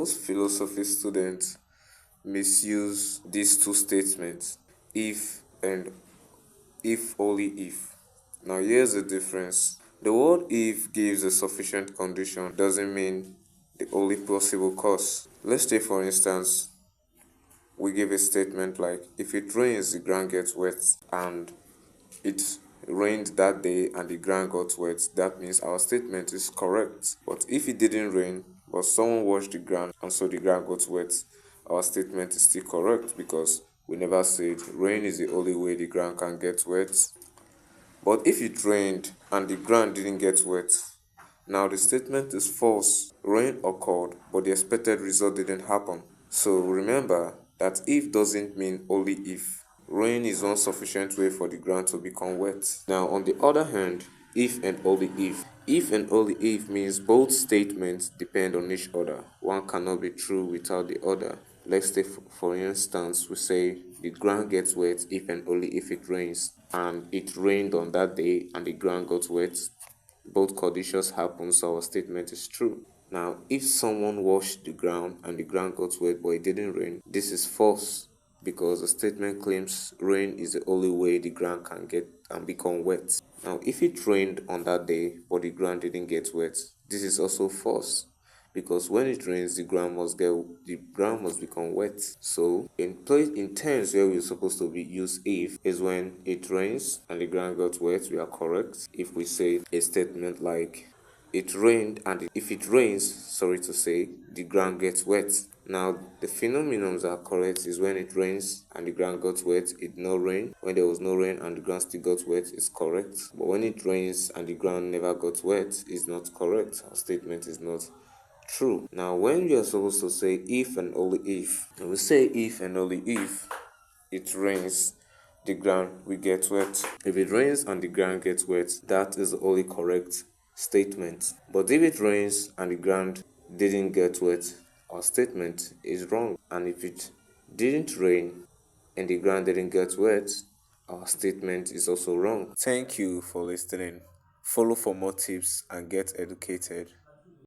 most philosophy students misuse these two statements, if and if only if. Now, here's the difference. The word if gives a sufficient condition, doesn't mean the only possible cause. Let's take, for instance, we give a statement like, if it rains, the ground gets wet, and it rained that day and the ground got wet. That means our statement is correct. But if it didn't rain, but someone washed the ground and so the ground got wet, our statement is still correct because we never said rain is the only way the ground can get wet. But if it rained and the ground didn't get wet, now the statement is false. Rain occurred, but the expected result didn't happen. So remember that if doesn't mean only if. Rain is one sufficient way for the ground to become wet. Now, on the other hand, if and only if. If and only if means both statements depend on each other. One cannot be true without the other. Let's take, for instance, we say the ground gets wet if and only if it rains. And it rained on that day and the ground got wet. Both conditions happen, so our statement is true. Now, if someone washed the ground and the ground got wet but it didn't rain, this is false because the statement claims rain is the only way the ground can get and become wet. Now, if it rained on that day but the ground didn't get wet, this is also false because when it rains, the ground must become wet. So, in terms where we're supposed to be use if is when it rains and the ground got wet, we are correct. If we say a statement like it rained and if it rains, sorry to say, the ground gets wet. Now, the phenomenons are correct is when it rains and the ground got wet, it no rain. When there was no rain and the ground still got wet, it's correct. But when it rains and the ground never got wet, it's not correct. Our statement is not true. Now, when we are supposed to say if and only if, and we say if and only if it rains, the ground will get wet. If it rains and the ground gets wet, that is the only correct statement. But if it rains and the ground didn't get wet, our statement is wrong. And if it didn't rain and the ground didn't get wet, our statement is also wrong. Thank you for listening. Follow for more tips and get educated.